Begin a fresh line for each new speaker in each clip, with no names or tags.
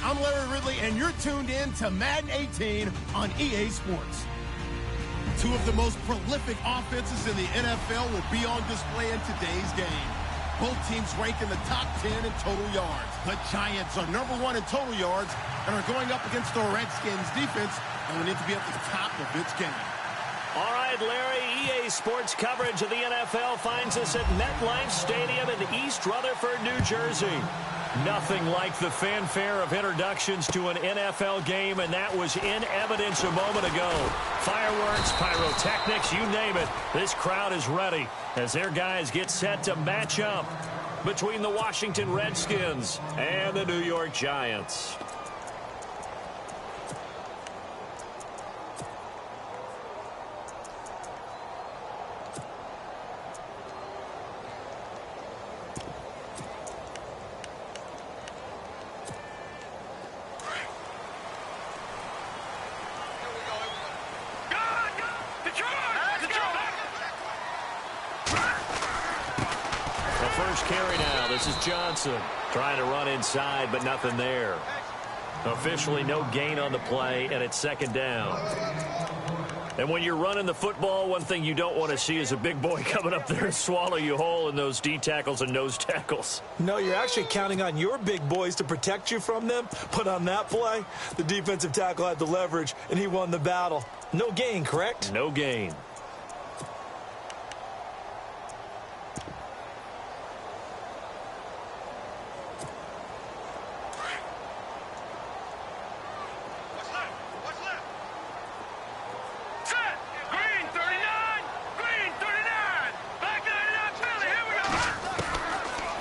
I'm Larry Ridley, and you're tuned in to Madden 18 on EA Sports. Two of the most prolific offenses in the NFL will be on display in today's game. Both teams rank in the top 10 in total yards. The Giants are #1 in total yards and are going up against the Redskins defense and will need to be at the top of its game.
All right, Larry, EA Sports coverage of the NFL finds us at MetLife Stadium in East Rutherford, New Jersey. Nothing like the fanfare of introductions to an NFL game, and that was in evidence a moment ago. Fireworks, pyrotechnics, you name it. This crowd is ready as their guys get set to match up between the Washington Redskins and the New York Giants. Carry now. This is Johnson trying to run inside, but nothing there. Officially no gain on the play, and it's second down. And when you're running the football, one thing you don't want to see is a big boy coming up there and swallow you whole in those D tackles and nose tackles.
No, you're actually counting on your big boys to protect you from them. But on that play, the defensive tackle had the leverage, and he won the battle. No gain, correct?
No gain.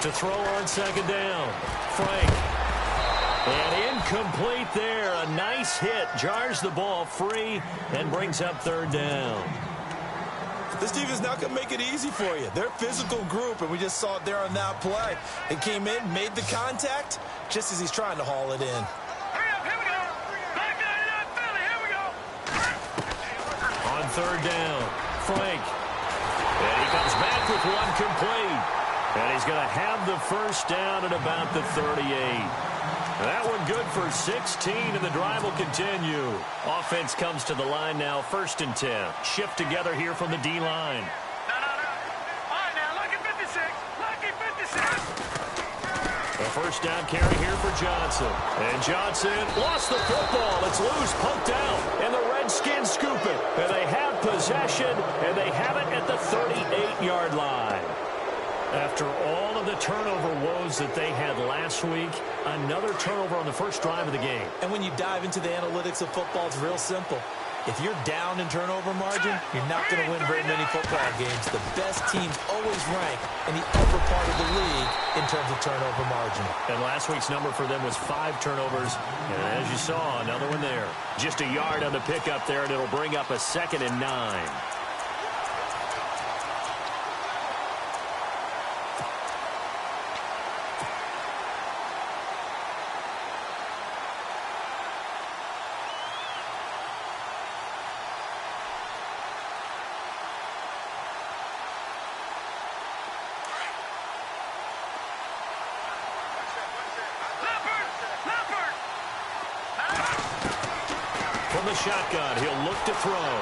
To throw on second down. Frank. And incomplete there. A nice hit. Jars the ball free and brings up third down.
This defense not going to make it easy for you. They're a physical group, and we just saw it there on that play. They came in, made the contact, just as he's trying to haul it in.
Hurry up, here we go. Back to Philly, here we go.
On third down, Frank. And he comes back with one complete. And he's going to have the first down at about the 38. That one good for 16, and the drive will continue. Offense comes to the line now, 1st and 10. Shift together here from the D-line.
No. All right, now, lucky 56. Lucky 56.
A first down carry here for Johnson. And Johnson lost the football. It's loose, poked out, and the Redskins scoop it. And they have possession, and they have it at the 38-yard line. After all of the turnover woes that they had last week, another turnover on the first drive of the game.
And when you dive into the analytics of football, it's real simple. If you're down in turnover margin, you're not going to win very many football games. The best teams always rank in the upper part of the league in terms of turnover margin.
And last week's number for them was 5 turnovers. And as you saw, another one there. Just a yard on the pickup there, and it'll bring up a 2nd and 9. From the shotgun, he'll look to throw.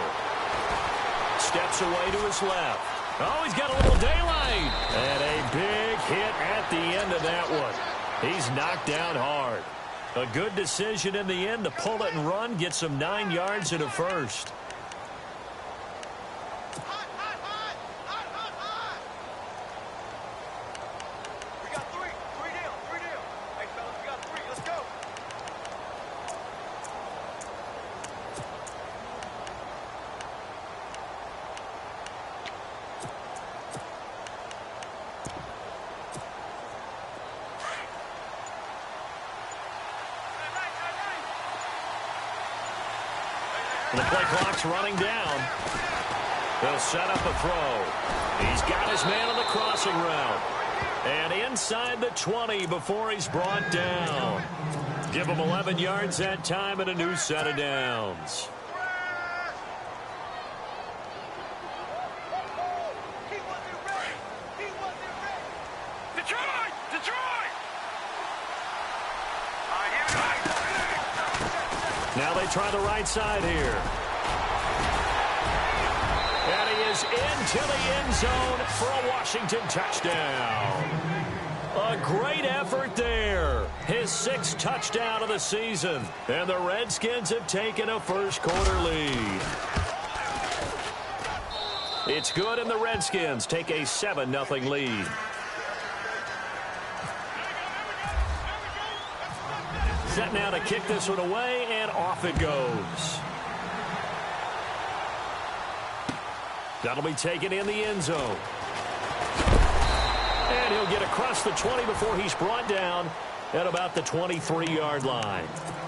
Steps away to his left. Oh, he's got a little daylight. And a big hit at the end of that one. He's knocked down hard. A good decision in the end to pull it and run, get some 9 yards and a first. The play clock's running down. They'll set up a throw. He's got his man on the crossing route. And inside the 20 before he's brought down. Give him 11 yards that time and a new set of downs.
Detroit! Detroit! All right, here we go.
they try the right side here. And he is into the end zone for a Washington touchdown. A great effort there. His 6th touchdown of the season. And the Redskins have taken a first-quarter lead. It's good, and the Redskins take a 7-0 lead. Set now to kick this one away, and off it goes. That'll be taken in the end zone. And he'll get across the 20 before he's brought down at about the 23-yard line.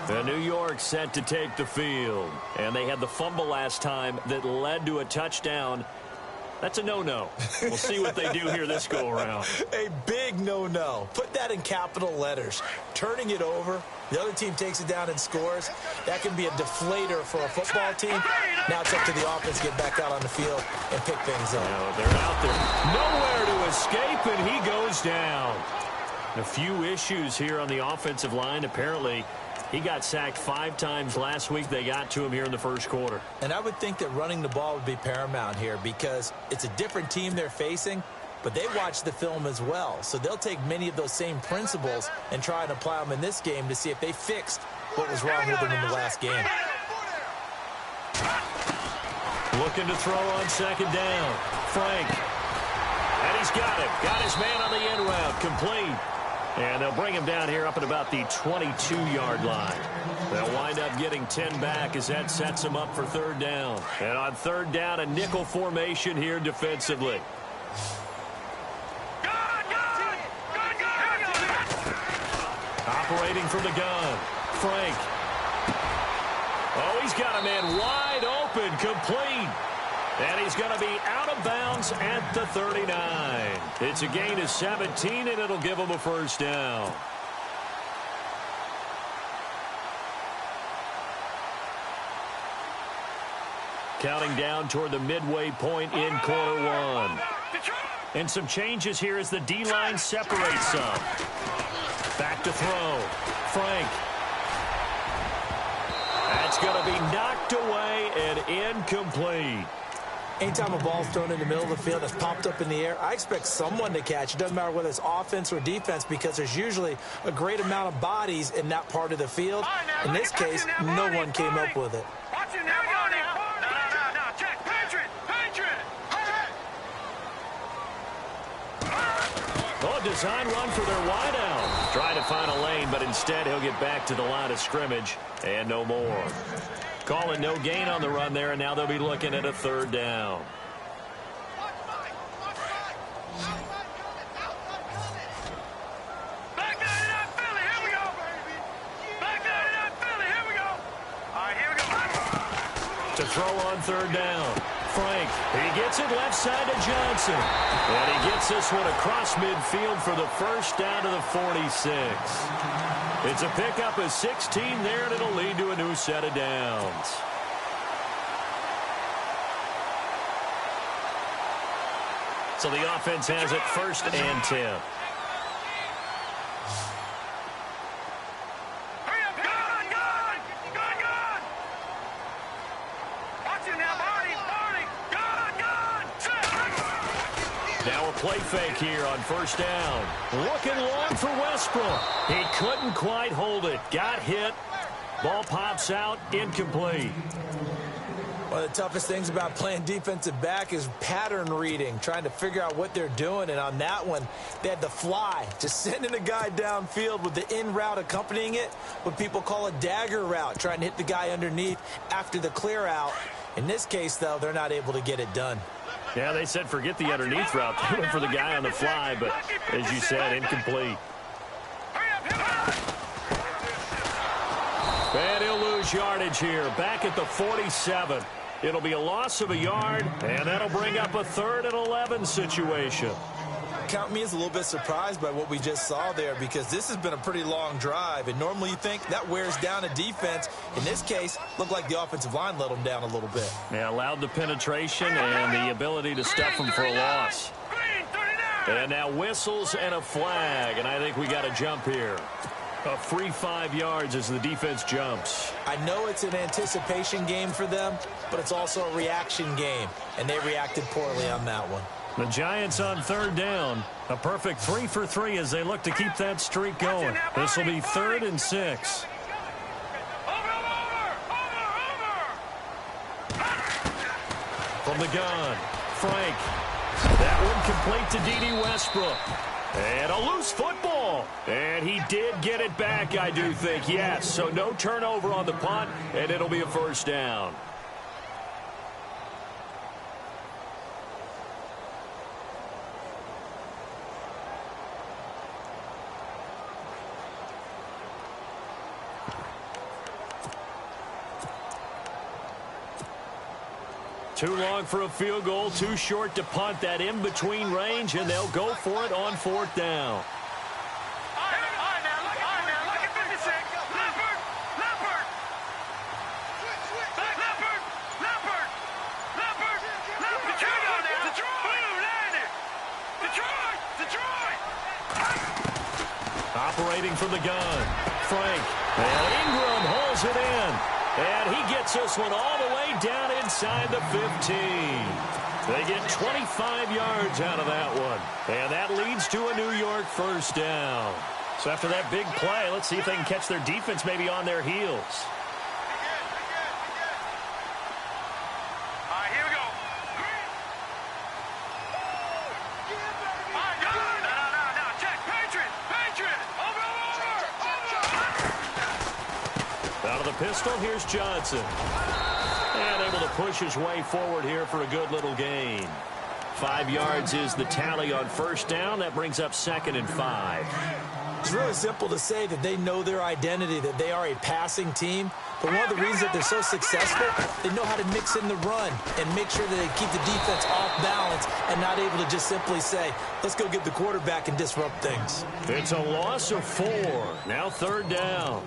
And New York set to take the field. And they had the fumble last time that led to a touchdown. That's a no-no. We'll see what they do here this go-around.
A big no-no. Put that in capital letters. Turning it over, the other team takes it down and scores. That can be a deflator for a football team. Now it's up to the offense to get back out on the field and pick things up.
They're out there. Nowhere to escape, and he goes down. A few issues here on the offensive line. Apparently, he got sacked 5 times last week. They got to him here in the first quarter.
And I would think that running the ball would be paramount here because it's a different team they're facing, but they watch the film as well. So they'll take many of those same principles and try and apply them in this game to see if they fixed what was wrong with them in the last game.
Looking to throw on second down. Frank. And he's got it. Got his man on the end route. Complete. And they'll bring him down here up at about the 22-yard line. They'll wind up getting 10 back as that sets them up for 3rd down. And on 3rd down, a nickel formation here defensively. Operating from the gun. Frank. Oh, he's got a man wide open, complete. And he's going to be out of bounds at the 39. It's a gain of 17, and it'll give him a 1st down. Counting down toward the midway point in quarter 1. And some changes here as the D-line separates some. Back to throw. Frank. That's going to be knocked away and incomplete.
Anytime a ball's thrown in the middle of the field that's popped up in the air, I expect someone to catch. It doesn't matter whether it's offense or defense because there's usually a great amount of bodies in that part of the field. In this case, no one came up with it.
Oh, design run for their wideout. Trying to find a lane, but instead he'll get back to the line of scrimmage and no more. Calling no gain on the run there, and now they'll be looking at a 3rd down. To throw on 3rd down. Frank, he gets it left side to Johnson. And he gets this one across midfield for the 1st down to the 46. It's a pickup of 16 there, and it'll lead to a new set of downs. So the offense has it 1st and 10. Now a play fake here on 1st down. Looking long for Westbrook. He couldn't quite hold it. Got hit. Ball pops out. Incomplete.
One of the toughest things about playing defensive back is pattern reading, trying to figure out what they're doing. And on that one, they had the fly, just sending a guy downfield with the in route accompanying it, what people call a dagger route, trying to hit the guy underneath after the clear out. In this case, though, they're not able to get it done.
Yeah, they said forget the underneath route. They went for the guy on the fly, but as you said, incomplete. And he'll lose yardage here. Back at the 47. It'll be a loss of a yard, and that'll bring up a 3rd and 11 situation.
Count me as a little bit surprised by what we just saw there because this has been a pretty long drive, and normally you think that wears down a defense. In this case, looked like the offensive line let them down a little bit.
Yeah, allowed the penetration and the ability to stuff them for a loss. And now whistles and a flag, and I think we got a jump here. A free 5 yards as the defense jumps.
I know it's an anticipation game for them, but it's also a reaction game, and they reacted poorly on that one.
The Giants on 3rd down. A perfect 3 for 3 as they look to keep that streak going. This will be 3rd and 6. From the gun, Frank. That one complete to D.D. Westbrook. And a loose football. And he did get it back, I do think, yes. So no turnover on the punt, and it'll be a 1st down. Too long for a field goal, too short to punt. That in-between range, and they'll go for it on 4th down.
All right, now, look at 56. Leopard. Detroit on now. Detroit. Landed. Detroit.
Operating from the gun, Frank. And Ingram holds it in. And he gets this one all the way down inside the 15. They get 25 yards out of that one. And that leads to a New York 1st down. So after that big play, let's see if they can catch their defense maybe on their heels.
All right, here we go. No. Check. Patriot. Over.
Out of the pistol, here's Johnson. And able to push his way forward here for a good little gain. 5 yards is the tally on 1st down. That brings up 2nd and 5.
It's really simple to say that they know their identity, that they are a passing team. But one of the reasons that they're so successful, they know how to mix in the run and make sure that they keep the defense off balance and not able to just simply say, let's go get the quarterback and disrupt things.
It's a loss of 4. Now 3rd down.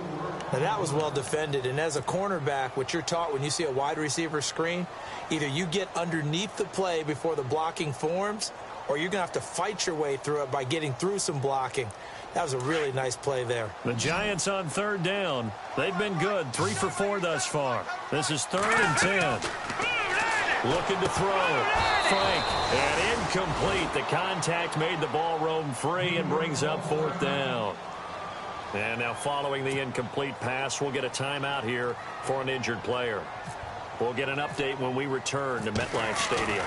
Now that was well defended, and as a cornerback, what you're taught when you see a wide receiver screen, either you get underneath the play before the blocking forms, or you're going to have to fight your way through it by getting through some blocking. That was a really nice play there.
The Giants on 3rd down. They've been good, 3 for 4 thus far. This is 3rd and 10. Looking to throw. Frank, and incomplete. The contact made the ball roam free and brings up 4th down. And now following the incomplete pass, we'll get a timeout here for an injured player. We'll get an update when we return to MetLife Stadium.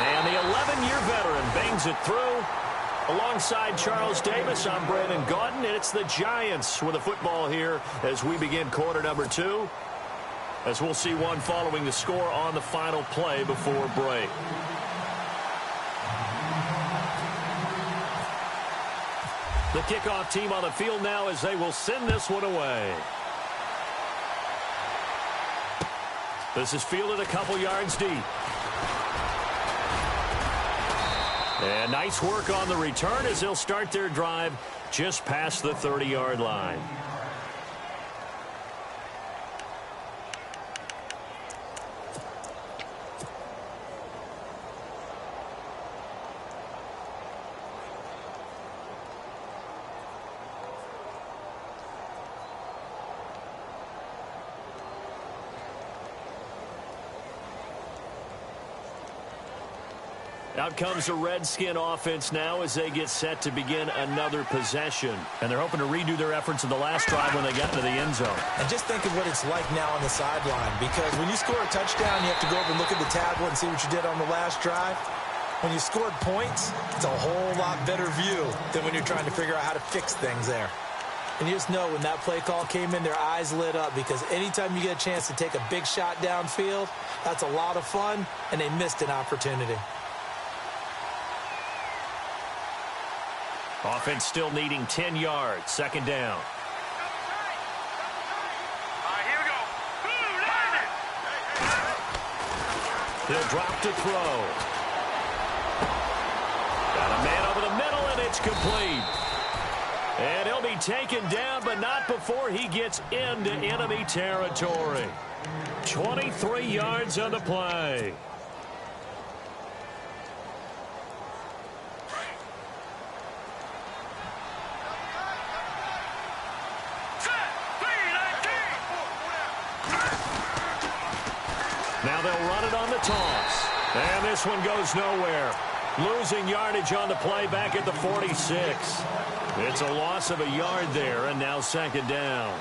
And the 11-year veteran bangs it through. Alongside Charles Davis, I'm Brandon Gaudin, and it's the Giants with the football here as we begin quarter number 2. As we'll see one following the score on the final play before break. The kickoff team on the field now as they will send this one away. This is fielded a couple yards deep. And nice work on the return as they'll start their drive just past the 30-yard line. Out comes the Redskin offense now as they get set to begin another possession. And they're hoping to redo their efforts in the last drive when they got into the end zone.
And just think of what it's like now on the sideline, because when you score a touchdown, you have to go over and look at the tablet and see what you did on the last drive. When you scored points, it's a whole lot better view than when you're trying to figure out how to fix things there. And you just know when that play call came in, their eyes lit up, because anytime you get a chance to take a big shot downfield, that's a lot of fun, and they missed an opportunity.
Offense still needing 10 yards. 2nd down.
All right, here we go.
He'll drop to throw. Got a man over the middle, and it's complete. And he'll be taken down, but not before he gets into enemy territory. 23 yards on the play. And this one goes nowhere. Losing yardage on the play back at the 46. It's a loss of a yard there, and now second down.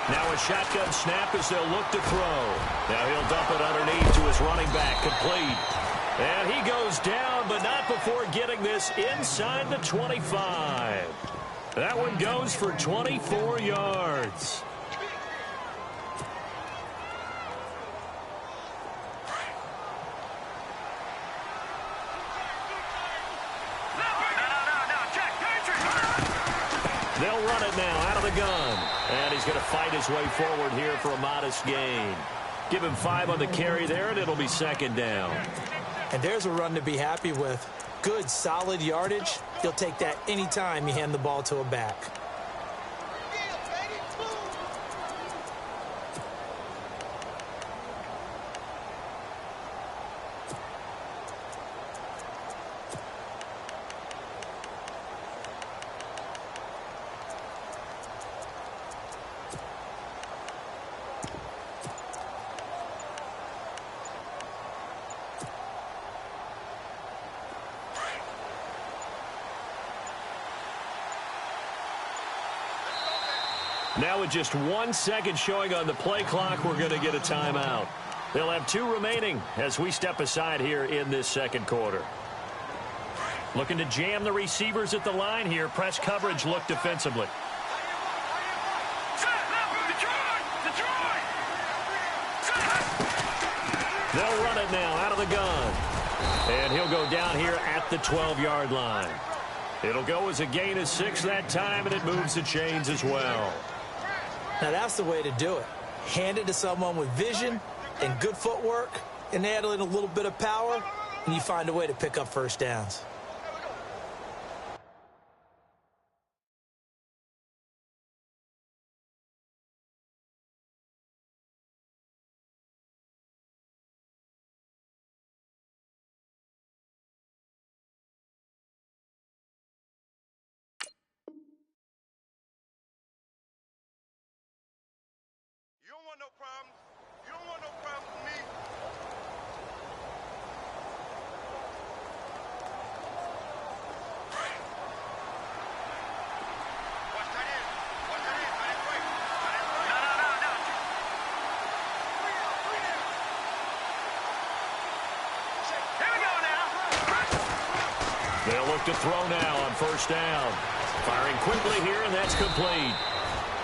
Now a shotgun snap as they'll look to throw. Now he'll dump it underneath to his running back, complete. And he goes down, but not before getting this inside the 25. That one goes for 24 yards. They'll run it now out of the gun. And he's going to fight his way forward here for a modest gain. Give him 5 on the carry there, and it'll be second down.
And there's a run to be happy with. Good, solid yardage. You'll take that anytime you hand the ball to a back.
Now with just 1 second showing on the play clock, we're going to get a timeout. They'll have 2 remaining as we step aside here in this second quarter. Looking to jam the receivers at the line here. Press coverage look defensively. They'll run it now out of the gun. And he'll go down here at the 12-yard line. It'll go as a gain of 6 that time, and it moves the chains as well.
Now that's the way to do it. Hand it to someone with vision and good footwork, and add in a little bit of power, and you find a way to pick up first downs.
You don't want no problems. You don't want no problems with me. Watch that in. Watch that in. That ain't right. That ain't right. No. Here we go now.
They'll look to throw now on first down. Firing quickly here, and that's complete.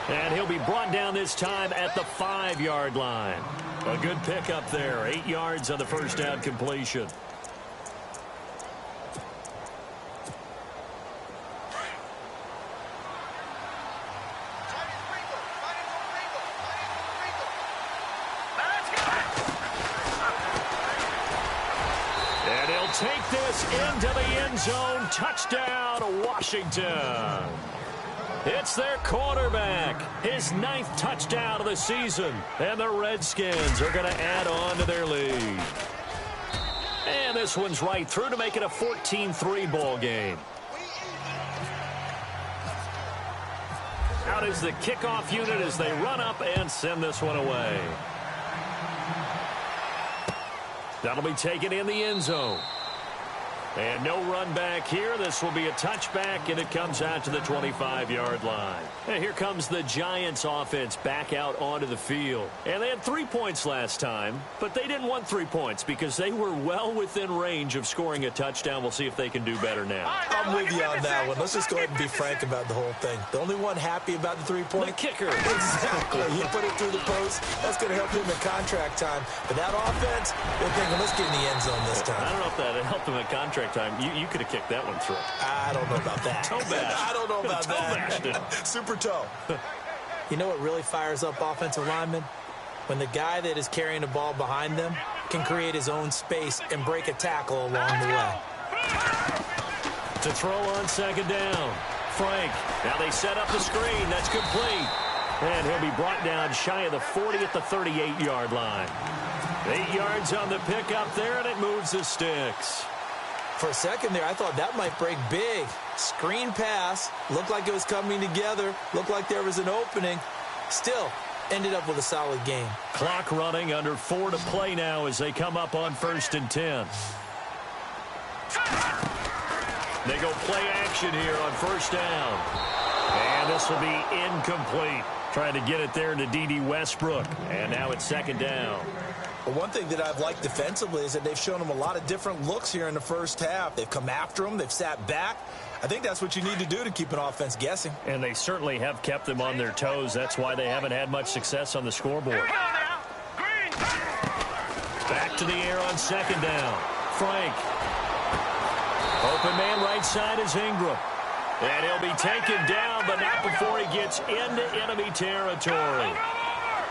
And he'll be brought down this time at the 5-yard line. A good pickup there. 8 yards on the first down completion. And he'll take this into the end zone. Touchdown, Washington. It's their quarterback, his 9th touchdown of the season, and the Redskins are going to add on to their lead. And this one's right through to make it a 14-3 ball game. Out is the kickoff unit as they run up and send this one away. That'll be taken in the end zone. And no run back here. This will be a touchback, and it comes out to the 25-yard line. And here comes the Giants offense back out onto the field. And they had 3 points last time, but they didn't want 3 points because they were well within range of scoring a touchdown. We'll see if they can do better now.
I'm with you on that one. Let's just go ahead and be frank about the whole thing. The only one happy about the 3-point?
The kicker.
Exactly. He put it through the post. That's going to help him in contract time. But that offense, they're thinking, let's get in the end zone this time.
I don't know if that helped him at contract time. You could have kicked that one through.
I don't know about that.
Toe bash.
I don't know about
that.
Super toe. You know what really fires up offensive linemen? When the guy that is carrying the ball behind them can create his own space and break a tackle along the way.
To throw on second down. Frank. Now they set up the screen. That's complete. And he'll be brought down shy of the 40 at the 38-yard line. 8 yards on the pickup there, and it moves the sticks.
For a second there, I thought that might break big. Screen pass, looked like it was coming together, looked like there was an opening. Still, ended up with a solid game.
Clock running, under 4 to play now as they come up on 1st and 10. They go play action here on 1st down. And this will be incomplete. Trying to get it there to D.D. Westbrook. And now it's 2nd down.
Well, one thing that I've liked defensively is that they've shown them a lot of different looks here in the first half. They've come after them. They've sat back. I think that's what you need to do to keep an offense guessing.
And they certainly have kept them on their toes. That's why they haven't had much success on the scoreboard. Back to the air on 2nd down. Frank. Open man right side is Ingram. And he'll be taken down, but not before he gets into enemy territory.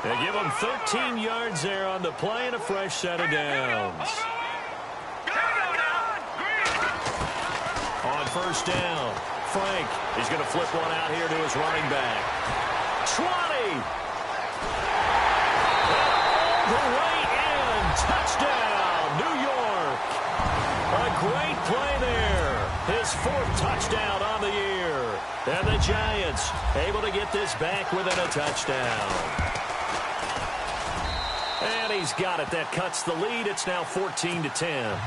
They give him 13 yards there on the play and a fresh set of downs. On 1st down, Frank is going to flip one out here to his running back. 20! All the way in. Touchdown, New York. A great play there. His 4th touchdown on the year. And the Giants able to get this back within a touchdown. And he's got it. That cuts the lead. It's now 14 to 10.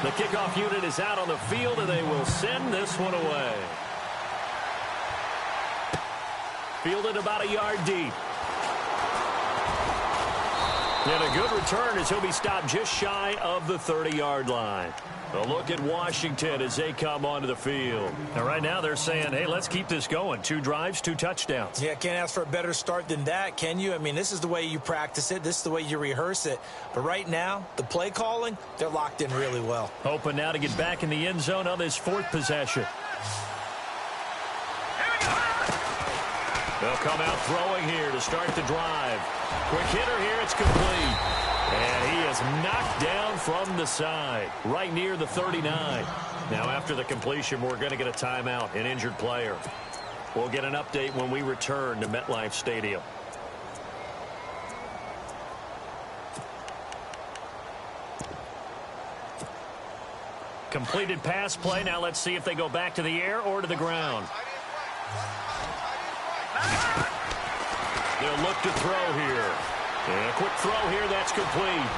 The kickoff unit is out on the field, and they will send this one away. Fielded about a yard deep. And a good return as he'll be stopped just shy of the 30-yard line. A look at Washington as they come onto the field. And right now they're saying, hey, let's keep this going. 2 drives, 2 touchdowns.
Yeah, can't ask for a better start than that, can you? I mean, this is the way you practice it. This is the way you rehearse it. But right now, the play calling, they're locked in really well.
Hoping now to get back in the end zone on this 4th possession. They'll come out throwing here to start the drive. Quick hitter here, it's complete. And he is knocked down from the side, right near the 39. Now, after the completion, we're going to get a timeout, an injured player. We'll get an update when we return to MetLife Stadium. Completed pass play. Now let's see if they go back to the air or to the ground. They'll look to throw here. And a quick throw here, that's complete.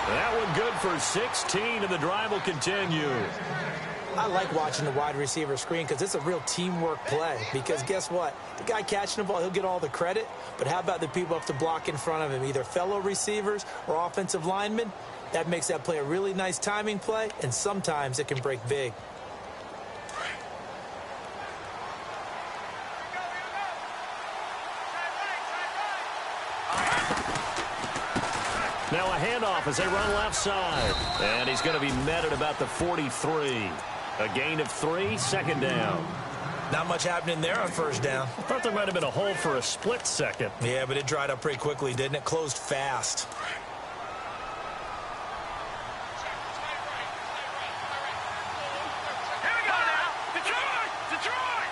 That one good for 16, and the drive will continue.
I like watching the wide receiver screen because it's a real teamwork play. Because guess what? The guy catching the ball, he'll get all the credit. But how about the people up to block in front of him, either fellow receivers or offensive linemen? That makes that play a really nice timing play, and sometimes it can break big.
Now a handoff as they run left side. And he's going to be met at about the 43. A gain of 3, 2nd down.
Not much happening there on 1st down.
I thought there might have been a hole for a split second.
Yeah, but it dried up pretty quickly, didn't it? Closed fast.
Here we go now. Detroit! Detroit!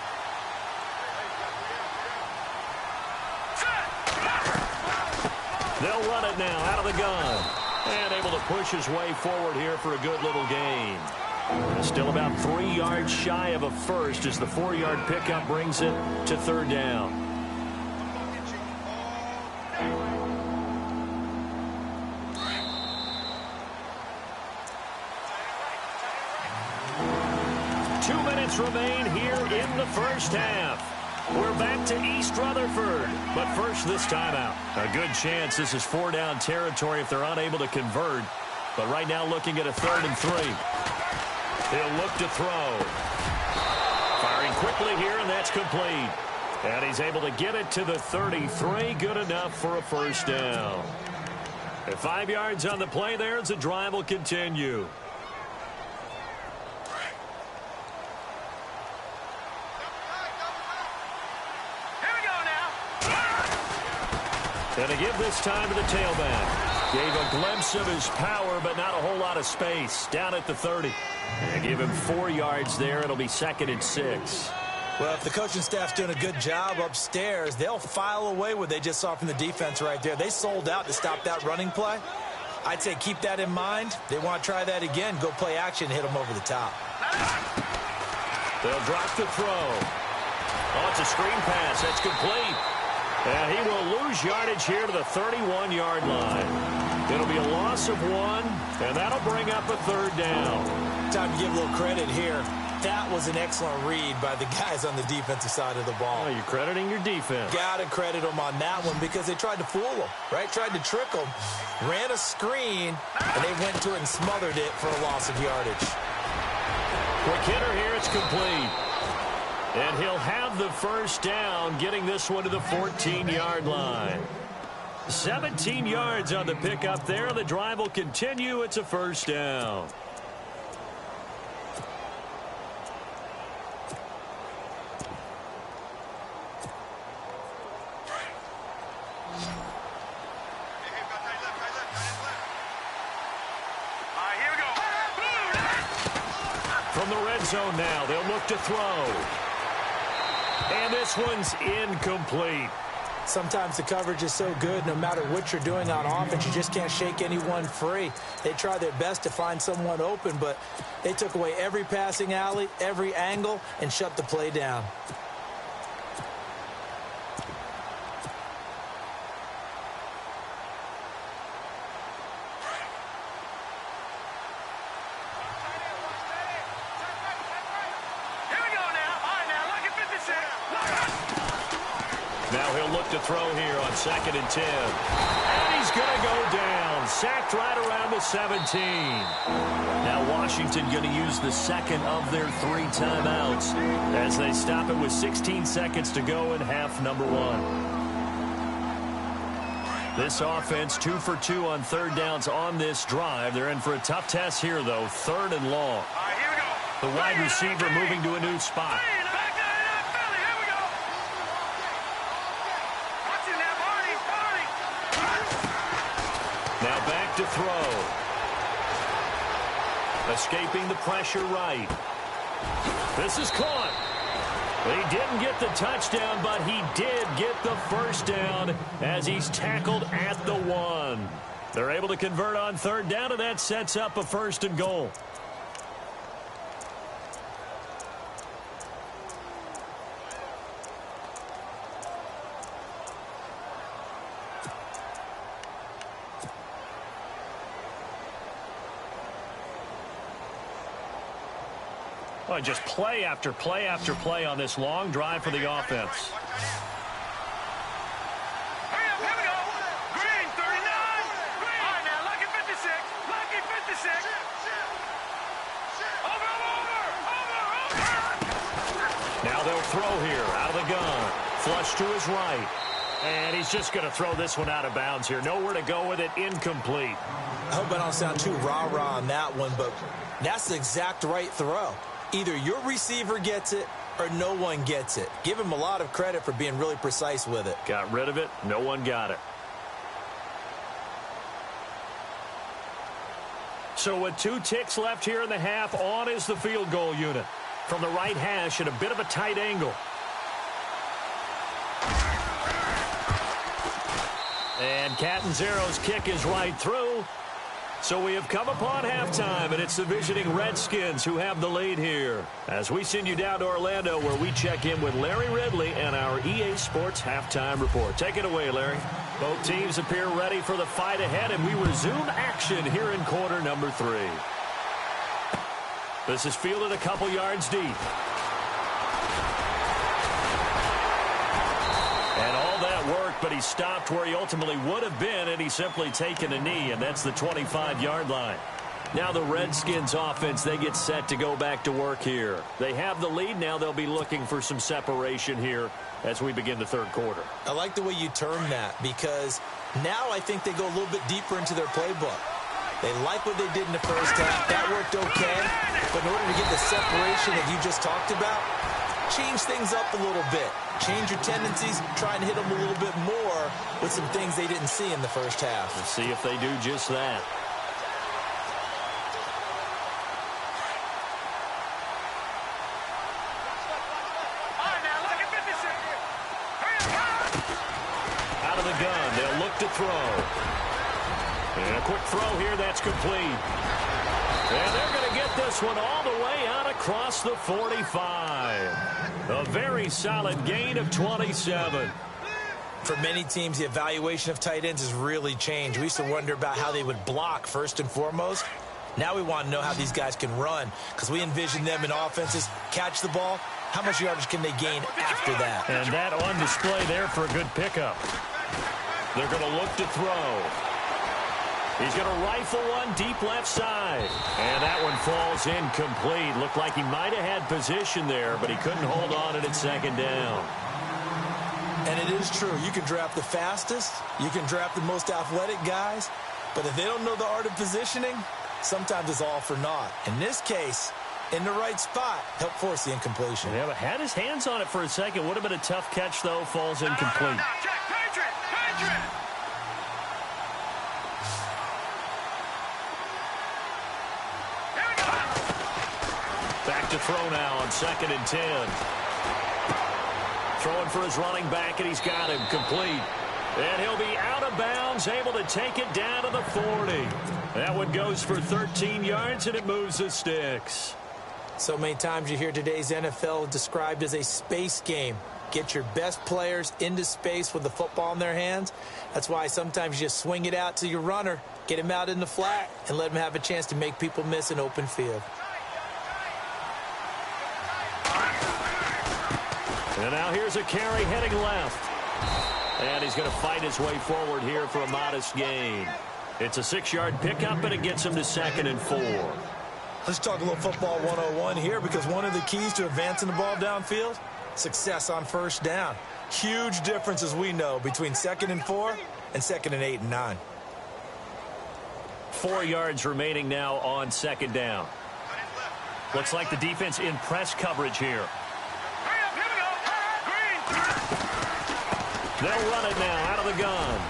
They'll run it now out of the gun. And able to push his way forward here for a good little gain. Still about 3 yards shy of a first as the 4-yard pickup brings it to 3rd down. Two minutes remain here in the first half. We're back to East Rutherford, but first this timeout. A good chance this is 4-down territory if they're unable to convert. But right now looking at a 3rd and 3. He'll look to throw. Firing quickly here, and that's complete. And he's able to get it to the 33. Good enough for a 1st down. At 5 yards on the play there as the drive will continue. And to give this time to the tailback. Gave a glimpse of his power, but not a whole lot of space. Down at the 30. And give him 4 yards there. It'll be 2nd and 6.
Well, if the coaching staff's doing a good job upstairs, they'll file away what they just saw from the defense right there. They sold out to stop that running play. I'd say keep that in mind. They want to try that again. Go play action, hit them over the top.
They'll drop the throw. Oh, it's a screen pass. That's complete. And he will lose yardage here to the 31-yard line. It'll be a loss of 1, and that'll bring up a 3rd down.
Time to give a little credit here. That was an excellent read by the guys on the defensive side of the ball.
Oh, you're crediting your defense.
Got to credit them on that one because they tried to fool them, right? Tried to trick them. Ran a screen, and they went to it and smothered it for a loss of yardage.
Quick hitter here. It's complete. And he'll have the 1st down, getting this one to the 14-yard line. 17 yards on the pickup there. The drive will continue. It's a 1st down. From the red zone now, they'll look to throw. And this one's incomplete.
Sometimes the coverage is so good, no matter what you're doing on offense, you just can't shake anyone free. They try their best to find someone open, but they took away every passing alley, every angle, and shut the play down.
Now he'll look to throw here on 2nd and 10. And he's going to go down. Sacked right around the 17. Now Washington going to use the 2nd of their 3 timeouts as they stop it with 16 seconds to go in half number 1. This offense 2 for 2 on 3rd downs on this drive. They're in for a tough test here, though. 3rd and long. The wide receiver moving to a new spot. Now back to throw. Escaping the pressure right. This is caught. He didn't get the touchdown, but he did get the 1st down as he's tackled at the 1. They're able to convert on 3rd down, and that sets up a 1st and goal. Oh, just play after play after play on this long drive for the offense.
Hurry up, here we go. Green, 39. Green. All right, now, Lucky 56. Lucky 56. Over.
Now they'll throw here out of the gun. Flush to his right. And he's just going to throw this one out of bounds here. Nowhere to go with it. Incomplete.
I hope I don't sound too rah-rah on that one, but that's the exact right throw. Either your receiver gets it or no one gets it. Give him a lot of credit for being really precise with it.
Got rid of it. No one got it. So with 2 ticks left here in the half, on is the field goal unit. From the right hash at a bit of a tight angle. And Catanzaro's kick is right through. So we have come upon halftime, and it's the visiting Redskins who have the lead here. As we send you down to Orlando, where we check in with Larry Ridley and our EA Sports Halftime Report. Take it away, Larry. Both teams appear ready for the fight ahead, and we resume action here in quarter number 3. This is fielded a couple yards deep. And all that worked, but he stopped where he ultimately would have been, and he's simply taken a knee, and that's the 25-yard line. Now the Redskins offense, they get set to go back to work here. They have the lead. Now they'll be looking for some separation here as we begin the 3rd quarter.
I like the way you term that, because now I think they go a little bit deeper into their playbook. They like what they did in the first half. That worked okay, but in order to get the separation that you just talked about, change things up a little bit. Change your tendencies, try and hit them a little bit more with some things they didn't see in the first half.
Let's see if they do just that. to throw. And a quick throw here, that's complete. And they're going to get this one all the way out across the 45. A very solid gain of 27.
For many teams, the evaluation of tight ends has really changed. We used to wonder about how they would block first and foremost. Now we want to know how these guys can run, because we envision them in offenses catch the ball. How much yardage can they gain after that?
And that on display there for a good pickup. They're going to look to throw. He's going to rifle one deep left side. And that one falls incomplete. Looked like he might have had position there, but he couldn't hold on it at second down.
And it is true. You can draft the fastest. You can draft the most athletic guys. But if they don't know the art of positioning, sometimes it's all for naught. In this case, in the right spot, helped force the incompletion.
Yeah, but had his hands on it for a second. Would have been a tough catch, though. Falls incomplete. Back to throw now on 2nd and 10. Throwing for his running back, and he's got him complete. And he'll be out of bounds, able to take it down to the 40. That one goes for 13 yards, and it moves the sticks.
So many times you hear today's NFL described as a space game. Get your best players into space with the football in their hands. That's why sometimes you just swing it out to your runner, get him out in the flat, and let him have a chance to make people miss an open field.
And now here's a carry heading left. And he's going to fight his way forward here for a modest gain. It's a 6-yard pickup, and it gets him to 2nd and 4.
Let's talk a little football 101 here, because one of the keys to advancing the ball downfield, success on first down. Huge difference, as we know, between 2nd and 4 and 2nd and 8 and 9.
4 yards remaining now on 2nd down. Looks like the defense in press coverage here. They'll run it now out of the gun.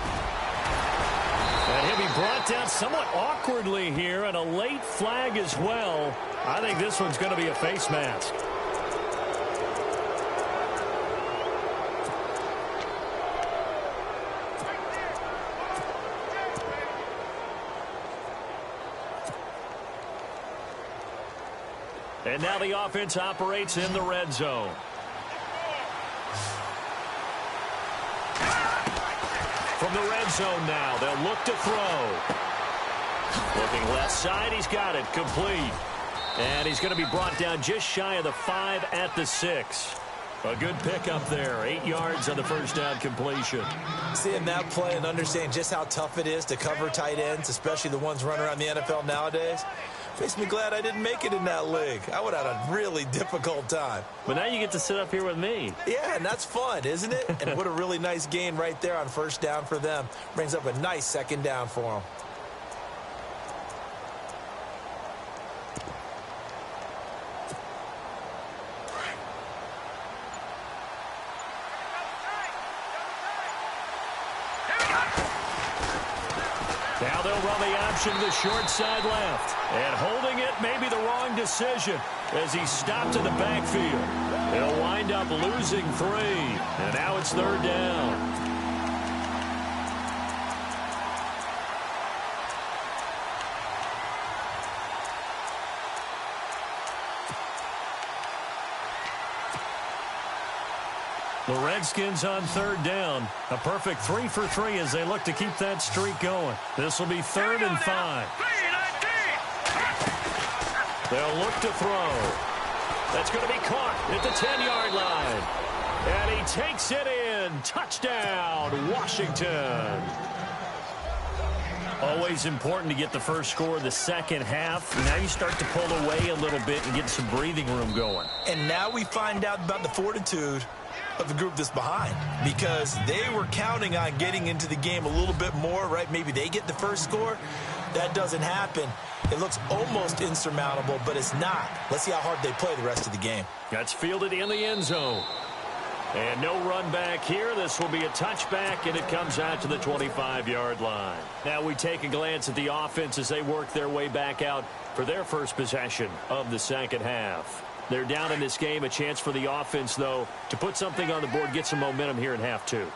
And he'll be brought down somewhat awkwardly here, and a late flag as well. I think this one's going to be a face mask. And now the offense operates in the red zone. From the red zone now, they'll look to throw. Looking left side, he's got it, complete. And he's going to be brought down just shy of the 5 at the 6. A good pickup there, 8 yards on the first down completion.
Seeing that play and understanding just how tough it is to cover tight ends, especially the ones running around the NFL nowadays, makes me glad I didn't make it in that league. I would have had a really difficult time.
But now you get to sit up here with me.
Yeah, and that's fun, isn't it? And what a really nice gain right there on first down for them. Brings up a nice 2nd down for them.
Now they'll run the option to the short side left. And holding it may be the wrong decision as he stopped in the backfield. He'll wind up losing 3. And now it's 3rd down. The Redskins on 3rd down. A perfect 3 for 3 as they look to keep that streak going. This will be 3rd and 5. They'll look to throw. That's going to be caught at the 10-yard line. And he takes it in. Touchdown, Washington. Always important to get the first score of the second half. Now you start to pull away a little bit and get some breathing room going.
And now we find out about the fortitude of the group that's behind, because they were counting on getting into the game a little bit more, right? Maybe they get the first score. That doesn't happen. It looks almost insurmountable, but it's not. Let's see how hard they play the rest of the game.
That's fielded in the end zone. And no run back here. This will be a touchback, and it comes out to the 25-yard line. Now we take a glance at the offense as they work their way back out for their first possession of the second half. They're down in this game. A chance for the offense, though, to put something on the board, get some momentum here in half 2.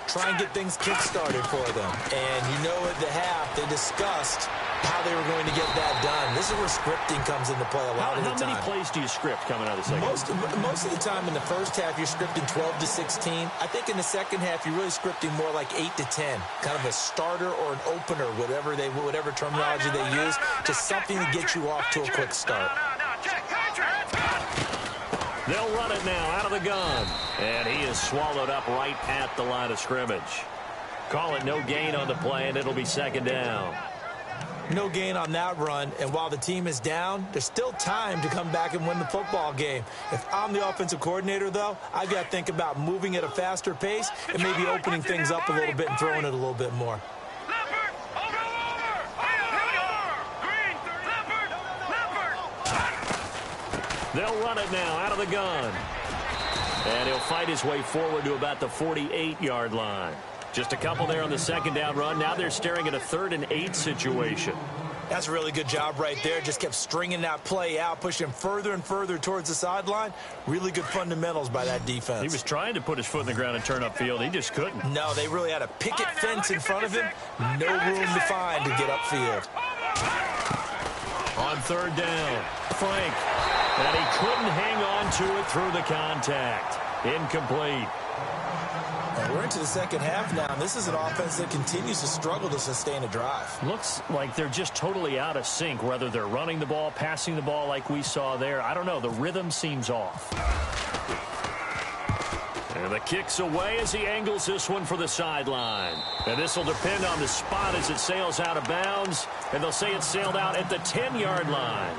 try and get things kick-started for them. And you know at the half, they discussed how they were going to get that done. This is where scripting comes into play a lot of the time.
How many plays do you script coming out of the second?
Most of the time in the first half, you're scripting 12 to 16. I think in the second half, you're really scripting more like 8 to 10. Kind of a starter or an opener, whatever terminology they use, just something to get you off to a quick start.
They'll run it now out of the gun. And he is swallowed up right at the line of scrimmage. Call it no gain on the play, and it'll be second down.
No gain on that run, and while the team is down, there's still time to come back and win the football game. If I'm the offensive coordinator, though, I've got to think about moving at a faster pace and maybe opening things up a little bit and throwing it a little bit more.
They'll run it now out of the gun. And he'll fight his way forward to about the 48-yard line. Just a couple there on the second down run. Now they're staring at a 3rd and 8 situation.
That's a really good job right there. Just kept stringing that play out, pushing him further and further towards the sideline. Really good fundamentals by that defense.
He was trying to put his foot in the ground and turn upfield. He just couldn't.
No, they really had a picket fence in front of him. No room to find to get upfield.
On 3rd down, Frank. And he couldn't hang on to it through the contact. Incomplete.
And we're into the second half now, and this is an offense that continues to struggle to sustain a drive.
Looks like they're just totally out of sync, whether they're running the ball, passing the ball like we saw there. I don't know. The rhythm seems off. And the kick's away as he angles this one for the sideline. And this will depend on the spot as it sails out of bounds. And they'll say it sailed out at the 10-yard line.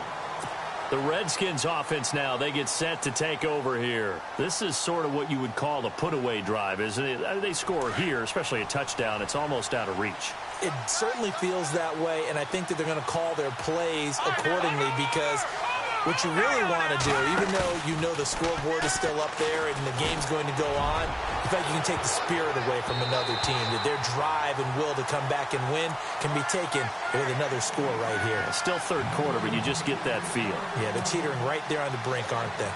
The Redskins offense now, they get set to take over here. This is sort of what you would call a put-away drive, isn't it? They score here, especially a touchdown. It's almost out of reach.
It certainly feels that way, and I think that they're going to call their plays accordingly because what you really want to do, even though you know the scoreboard is still up there and the game's going to go on, in fact, you can take the spirit away from another team. That their drive and will to come back and win can be taken with another score right here.
It's still third quarter, but you just get that feel.
Yeah, they're teetering right there on the brink, aren't they?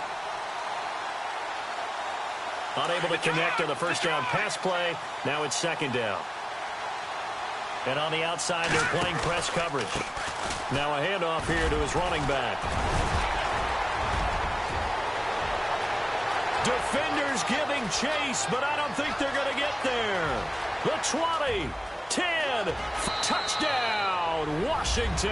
Unable to connect on the first down pass play. Now it's second down. And on the outside, they're playing press coverage. Now a handoff here to his running back. Defenders giving chase, but I don't think they're going to get there. The 20, 10, touchdown, Washington.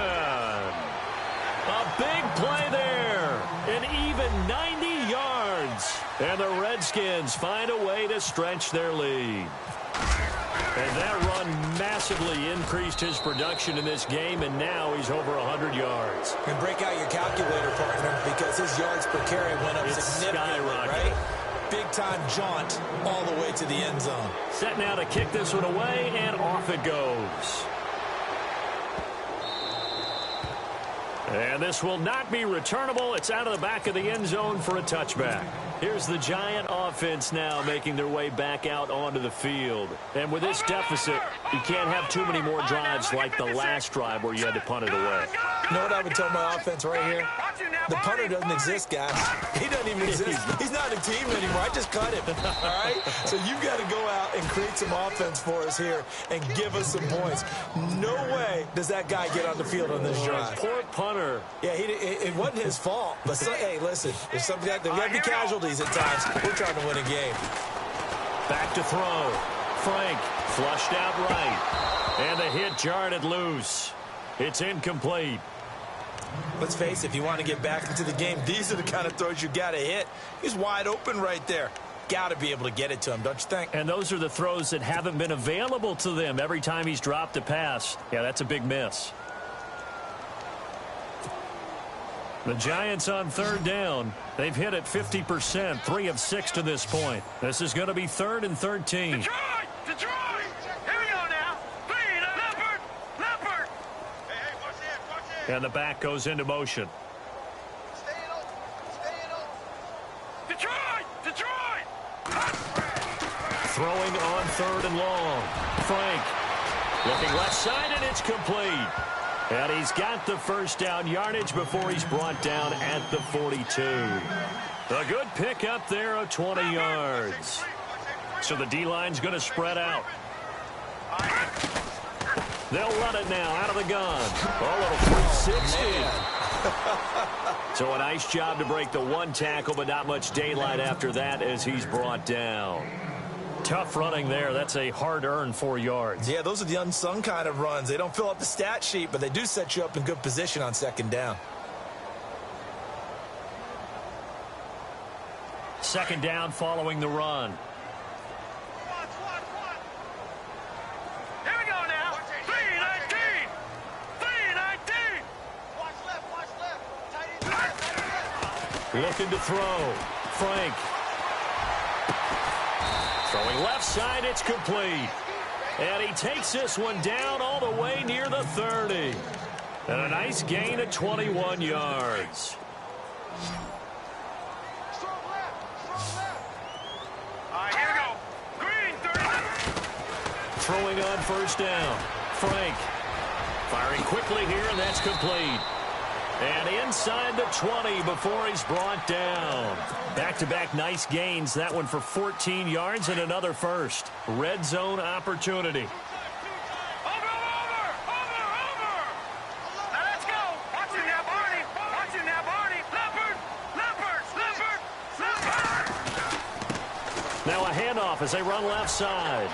A big play there, an even 90 yards. And the Redskins find a way to stretch their lead. And that run massively increased his production in this game, and now he's over 100 yards.
And break out your calculator, partner, because his yards per carry went up significantly, right? Big-time jaunt all the way to the end zone.
Set now to kick this one away, and off it goes. And this will not be returnable. It's out of the back of the end zone for a touchback. Here's the Giant offense now making their way back out onto the field. And with this deficit, you can't have too many more drives like the last drive where you had to punt it away.
You know what I would tell my offense right here? The punter doesn't exist, guys. He doesn't even exist. He's not a team anymore. I just cut him. All right? So you've got to go out and create some offense for us here and give us some points. No way does that guy get on the field on this drive.
Poor punter.
Yeah, it wasn't his fault. But, hey, listen, there's some guys that have to be casualties at times. We're trying to win a game.
Back to throw. Frank flushed out right. And the hit jarred it loose. It's incomplete.
Let's face it, if you want to get back into the game, these are the kind of throws you got to hit. He's wide open right there. Got to be able to get it to him, don't you think?
And those are the throws that haven't been available to them every time he's dropped a pass. Yeah, that's a big miss. The Giants on third down. They've hit it 50%, 3 of 6 to this point. This is going to be 3rd and 13.
Detroit! Detroit! Here we go now. Leopard! Leopard! Hey, watch it.
And the back goes into motion.
Stay in open. Detroit! Detroit!
Throwing on 3rd and long. Frank looking left side, and it's complete. And he's got the first down yardage before he's brought down at the 42. A good pickup there of 20 yards. So the D-line's going to spread out. They'll run it now out of the gun. Oh, little 360. So a nice job to break the one tackle, but not much daylight after that as he's brought down. Tough running there. That's a hard-earned 4 yards.
Yeah, those are the unsung kind of runs. They don't fill up the stat sheet, but they do set you up in good position on second down.
Second down following the run.
Here we go now. 3-19. 3-19.
Looking to throw. Frank. Throwing left side, it's complete. And he takes this one down all the way near the 30. And a nice gain of 21 yards.
Here we go. Green, 39.
Throwing on first down. Frank. Firing quickly here, and that's complete. And inside the 20 before he's brought down. Back-to-back nice gains. That one for 14 yards and another first. Red zone opportunity.
Over. Now let's go. Watch it now, Barney. Watch it now, Barney. Leopard.
Now a handoff as they run left side.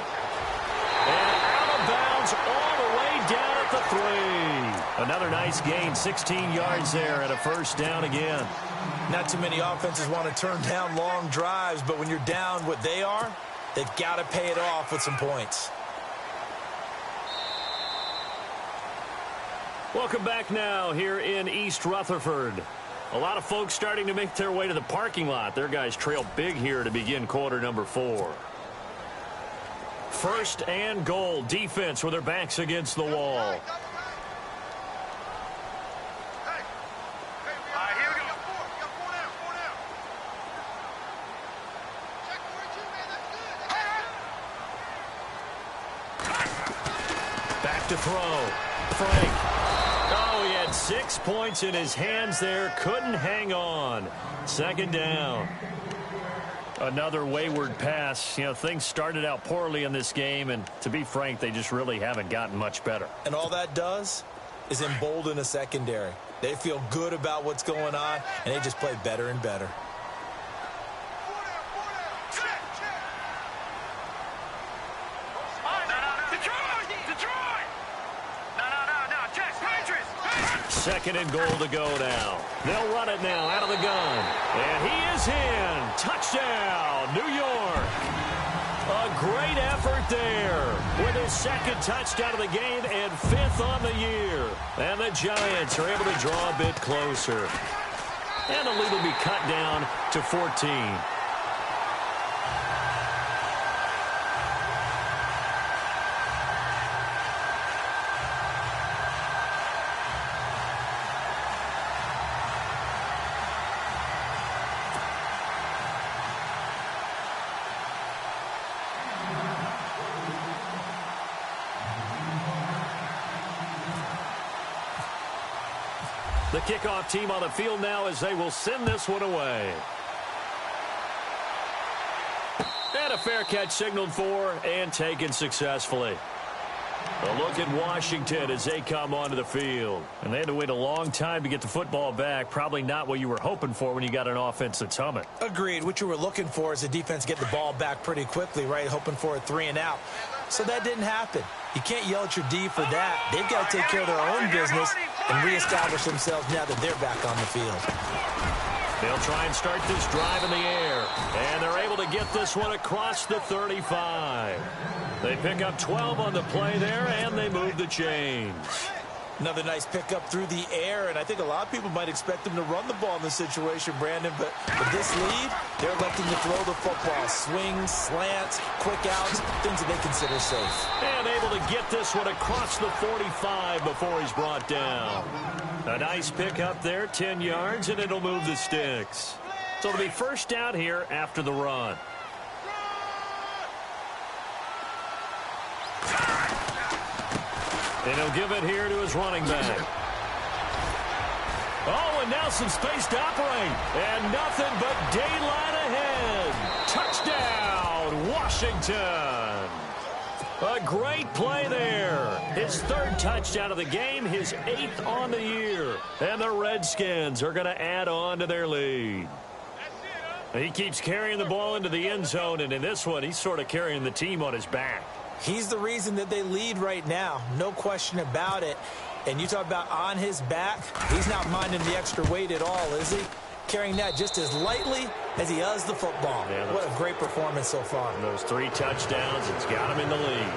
And out of bounds all the way down at the 3. Another nice gain, 16 yards there and a first down again.
Not too many offenses want to turn down long drives, but when you're down what they are, they've got to pay it off with some points.
Welcome back now here in East Rutherford. A lot of folks starting to make their way to the parking lot. Their guys trail big here to begin quarter number 4. First and goal. Defense with their backs against the wall. Back to throw. Frank. Oh, he had 6 points in his hands there. Couldn't hang on. Second down. Another wayward pass. You know, things started out poorly in this game, and to be frank, they just really haven't gotten much better.
And all that does is embolden a secondary. They feel good about what's going on, and they just play better and better.
Second and goal to go now. They'll run it now out of the gun. And he is in. Touchdown, New York. A great effort there with his second touchdown of the game and 5th on the year. And the Giants are able to draw a bit closer. And the lead will be cut down to 14. The kickoff team on the field now as they will send this one away. And a fair catch signaled for and taken successfully. A look at Washington as they come onto the field. And they had to wait a long time to get the football back. Probably not what you were hoping for when you got an offense that's humming.
Agreed. What you were looking for is the defense get the ball back pretty quickly, right? Hoping for a 3 and out. So that didn't happen. You can't yell at your D for that. They've got to take care of their own business and reestablish themselves now that they're back on the field.
They'll try and start this drive in the air. And they're able to get this one across the 35. They pick up 12 on the play there, and they move the chains.
Another nice pickup through the air, and I think a lot of people might expect them to run the ball in this situation, Brandon, but with this lead, they're electing to throw the football. Swings, slants, quick outs, things that they consider safe.
And able to get this one across the 45 before he's brought down. A nice pickup there, 10 yards, and it'll move the sticks. So it'll be first down here after the run. And he'll give it here to his running back. Oh, and now some space to operate. And nothing but daylight ahead. Touchdown, Washington. Washington. A great play there. His third touchdown of the game, his 8th on the year. And the Redskins are going to add on to their lead. He keeps carrying the ball into the end zone, and in this one, he's sort of carrying the team on his back.
He's the reason that they lead right now. No question about it. And you talk about on his back, he's not minding the extra weight at all, is he? Carrying that just as lightly as he does the football. Yeah, what a great performance so far.
Those 3 touchdowns, it's got him in the lead.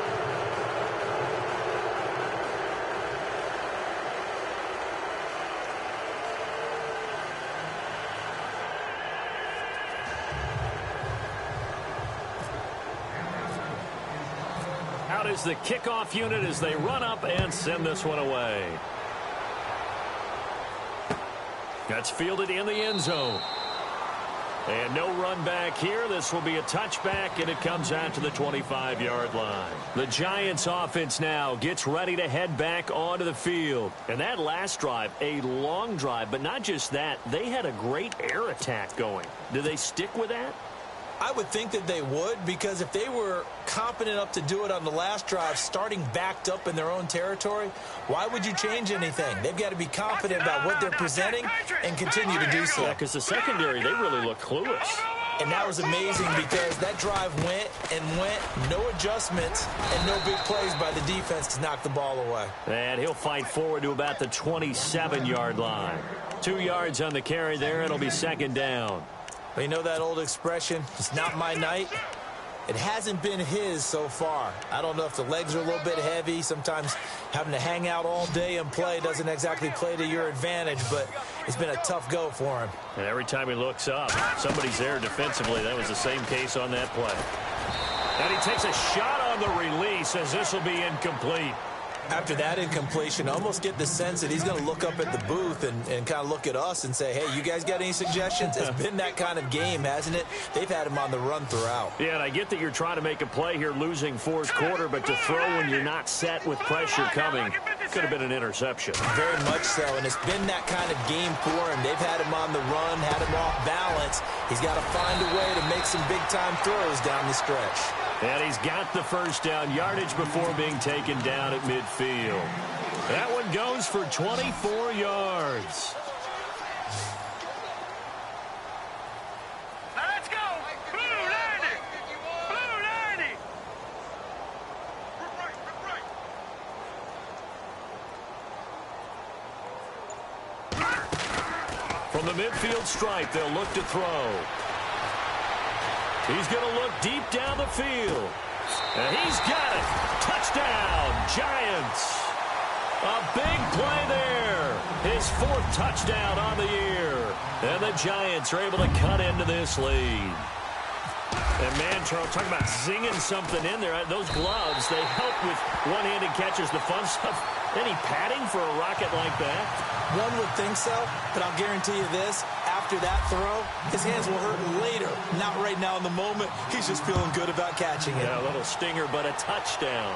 Out is the kickoff unit as they run up and send this one away. That's fielded in the end zone. And no run back here. This will be a touchback, and it comes out to the 25-yard line. The Giants offense now gets ready to head back onto the field. And that last drive, a long drive, but not just that. They had a great air attack going. Do they stick with that?
I would think that they would, because if they were competent enough to do it on the last drive, starting backed up in their own territory, why would you change anything? They've got to be confident about what they're presenting and continue to do so.
Yeah, because the secondary, they really look clueless.
And that was amazing because that drive went and went, no adjustments, and no big plays by the defense to knock the ball away.
And he'll fight forward to about the 27-yard line. 2 yards on the carry there. It'll be second down.
But you know that old expression, it's not my night? It hasn't been his so far. I don't know if the legs are a little bit heavy. Sometimes having to hang out all day and play doesn't exactly play to your advantage, but it's been a tough go for him.
And every time he looks up, somebody's there defensively. That was the same case on that play. And he takes a shot on the release as this will be incomplete.
After that incompletion, I almost get the sense that he's going to look up at the booth and kind of look at us and say, hey, you guys got any suggestions? It's been that kind of game, hasn't it? They've had him on the run throughout.
Yeah, and I get that you're trying to make a play here, losing fourth quarter, but to throw when you're not set with pressure coming could have been an interception.
Very much so, and it's been that kind of game for him. They've had him on the run, had him off balance. He's got to find a way to make some big-time throws down the stretch.
And he's got the first down yardage before being taken down at midfield. That one goes for 24 yards.
Let's go! Blue 90! Blue 90!
From the midfield stripe, they'll look to throw. He's going to look deep down the field. And he's got it. Touchdown, Giants. A big play there. His 4th touchdown on the year. And the Giants are able to cut into this lead. And man, Charles, talking about zinging something in there. Those gloves, they help with one-handed catches, the fun stuff. Any padding for a rocket like that?
One would think so, but I'll guarantee you this. After that throw, his hands will hurt later. Not right now in the moment. He's just feeling good about catching it.
Yeah, a little stinger, but a touchdown.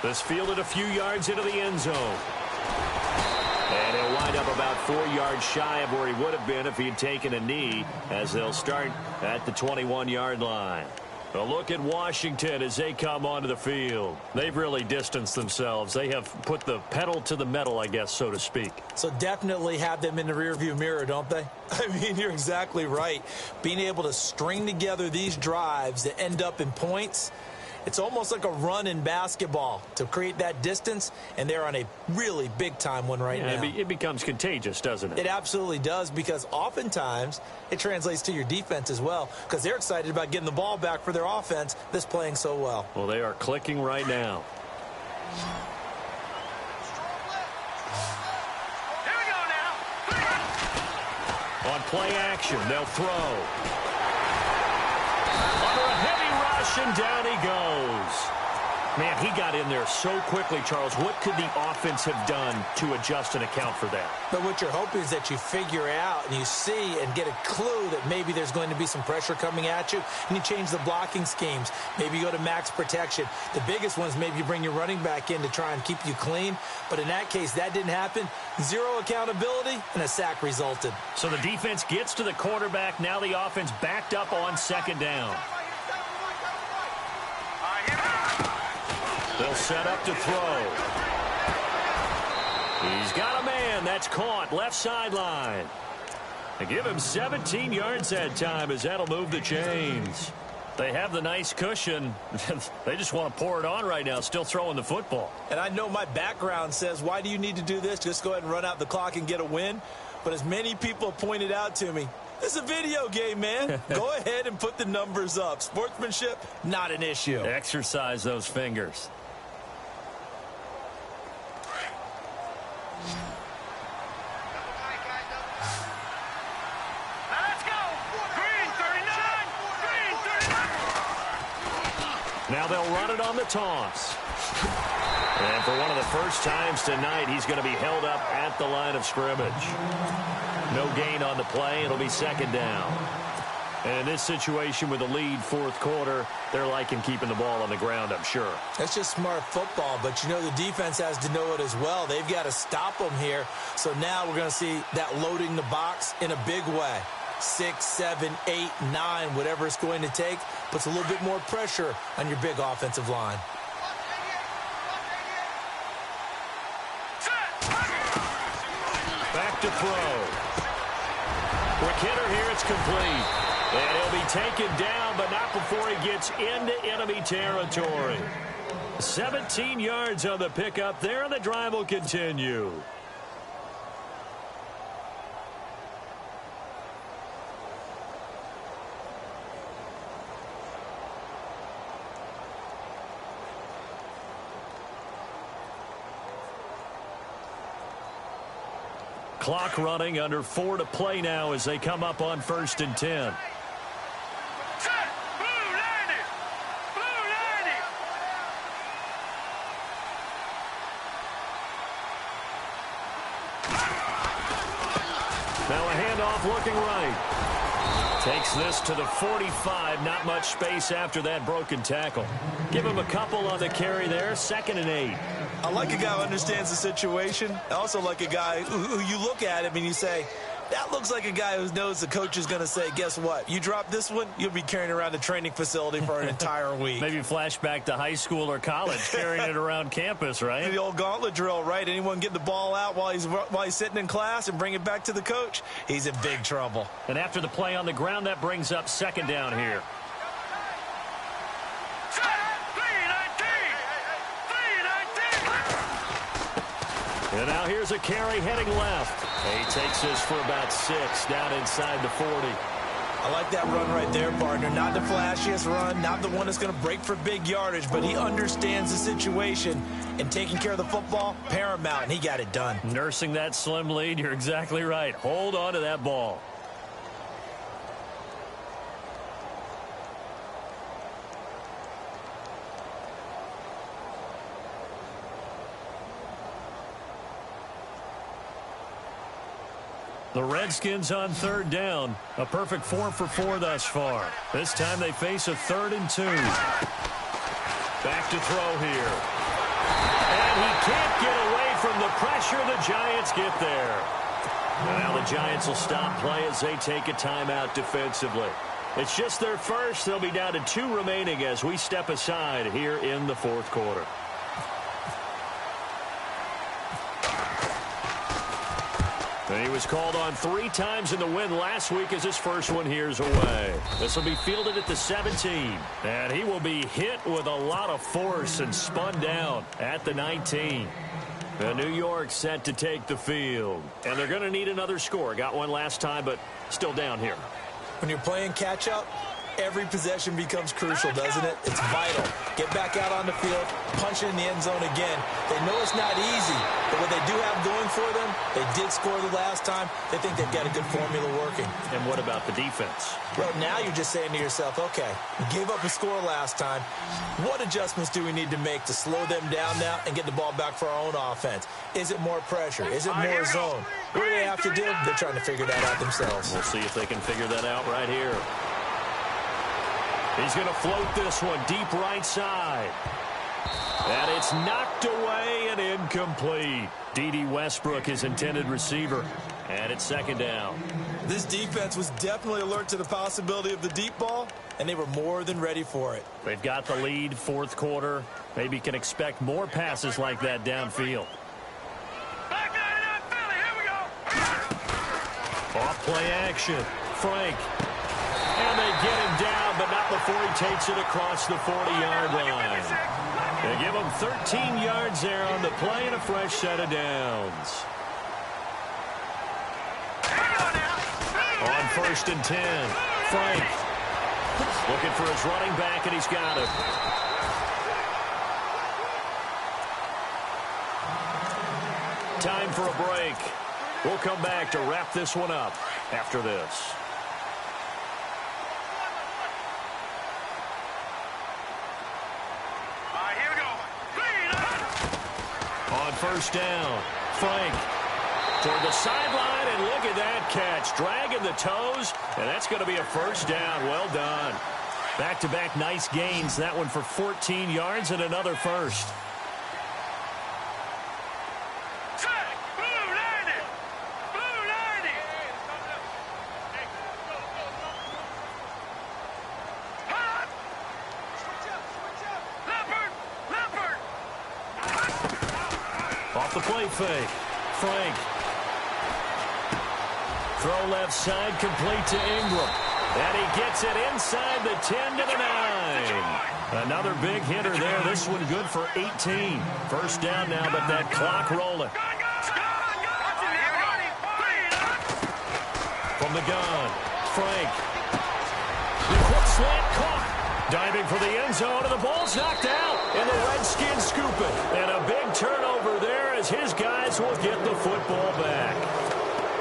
This fielded a few yards into the end zone. And he'll wind up about 4 yards shy of where he would have been if he had taken a knee, as they'll start at the 21-yard line. A look at Washington as they come onto the field. They've really distanced themselves. They have put the pedal to the metal, I guess, so to speak.
So definitely have them in the rearview mirror, don't they? I mean, you're exactly right. Being able to string together these drives that end up in points, it's almost like a run in basketball to create that distance, and they're on a really big-time one right now.
It becomes contagious, doesn't it?
It absolutely does, because oftentimes it translates to your defense as well, because they're excited about getting the ball back for their offense that's playing so well.
Well, they are clicking right now.
Here we go now.
On play action, they'll throw. Under a heavy rush, and down he goes. Man, he got in there so quickly, Charles. What could the offense have done to adjust and account for that?
But what you're hoping is that you figure out and you see and get a clue that maybe there's going to be some pressure coming at you, and you change the blocking schemes. Maybe you go to max protection. The biggest one is maybe you bring your running back in to try and keep you clean. But in that case, that didn't happen. Zero accountability, and a sack resulted.
So the defense gets to the quarterback. Now the offense backed up on second down. They'll set up to throw. He's got a man. That's caught. Left sideline. They give him 17 yards that time as that'll move the chains. They have the nice cushion. They just want to pour it on right now, still throwing the football.
And I know my background says, why do you need to do this? Just go ahead and run out the clock and get a win. But as many people pointed out to me, this is a video game, man. Go ahead and put the numbers up. Sportsmanship, not an issue.
Exercise those fingers. Now they'll run it on the toss. And for one of the first times tonight, he's going to be held up at the line of scrimmage. No gain on the play. It'll be second down. And in this situation with the lead fourth quarter, they're liking keeping the ball on the ground, I'm sure.
That's just smart football, but you know the defense has to know it as well. They've got to stop them here. So now we're going to see that loading the box in a big way. 6, 7, 8, 9, whatever it's going to take, puts a little bit more pressure on your big offensive line.
Back to throw. Quick hitter here, it's complete. And he'll be taken down, but not before he gets into enemy territory. 17 yards on the pickup there, and the drive will continue. Clock running, under 4 to play now as they come up on 1st and 10. Now a handoff looking right. Takes this to the 45. Not much space after that broken tackle. Give him a couple on the carry there. 2nd and 8.
I like a guy who understands the situation. I also like a guy who you look at him and you say, that looks like a guy who knows the coach is going to say, guess what? You drop this one, you'll be carrying around the training facility for an entire week.
Maybe flashback to high school or college, carrying it around campus, right?
The old gauntlet drill, right? Anyone get the ball out while he's sitting in class and bring it back to the coach, he's in big trouble. And
after the play on the ground, that brings up 2nd down here. And now here's a carry heading left. He takes this for about 6 down inside the 40.
I like that run right there, partner. Not the flashiest run, not the one that's going to break for big yardage, but he understands the situation, and taking care of the football, paramount, and he got it done.
Nursing that slim lead, you're exactly right. Hold on to that ball. The Redskins on 3rd down. A perfect 4 for 4 thus far. This time they face a 3rd and 2. Back to throw here. And he can't get away from the pressure. The Giants get there. Now the Giants will stop play as they take a timeout defensively. It's just their first. They'll be down to 2 remaining as we step aside here in the 4th quarter. And he was called on 3 times in the win last week as his first one here's away. This will be fielded at the 17. And he will be hit with a lot of force and spun down at the 19. The New York set to take the field. And they're going to need another score. Got one last time, but still down here.
When you're playing catch-up, every possession becomes crucial, doesn't it? It's vital. Get back out on the field, punch it in the end zone again. They know it's not easy, but what they do have going for them, they did score the last time. They think they've got a good formula working.
And what about the defense?
Well, now you're just saying to yourself, okay, we gave up a score last time. What adjustments do we need to make to slow them down now and get the ball back for our own offense? Is it more pressure? Is it more zone? What do they have to do? They're trying to figure that out themselves.
We'll see if they can figure that out right here. He's going to float this one deep right side. And it's knocked away and incomplete. D.D. Westbrook, his intended receiver. And it's 2nd down.
This defense was definitely alert to the possibility of the deep ball, and they were more than ready for it.
They've got the lead, fourth quarter. Maybe can expect more passes like that downfield.
Back nine up, Philly. Here we go.
Off play action. Frank. And they get him down, but not before he takes it across the 40-yard line. They give him 13 yards there on the play and a fresh set of downs. On 1st and 10, Frank looking for his running back, and he's got him. Time for a break. We'll come back to wrap this one up after this.
All right, here we go.
On 1st down, Frank toward the sideline, and look at that catch. Dragging the toes, and that's going to be a 1st down. Well done. Back-to-back nice gains. That one for 14 yards and another 1st. Off the play fake. Frank. Throw left side, complete to Ingram. And he gets it inside the 10 to the 9. Another big hitter there. This one good for 18. 1st down now, but that clock rolling. From the gun, Frank. The quick slant caught. Diving for the end zone, and the ball's knocked out. And the Redskins scoop it. And a big turnover there as his guys will get the football back.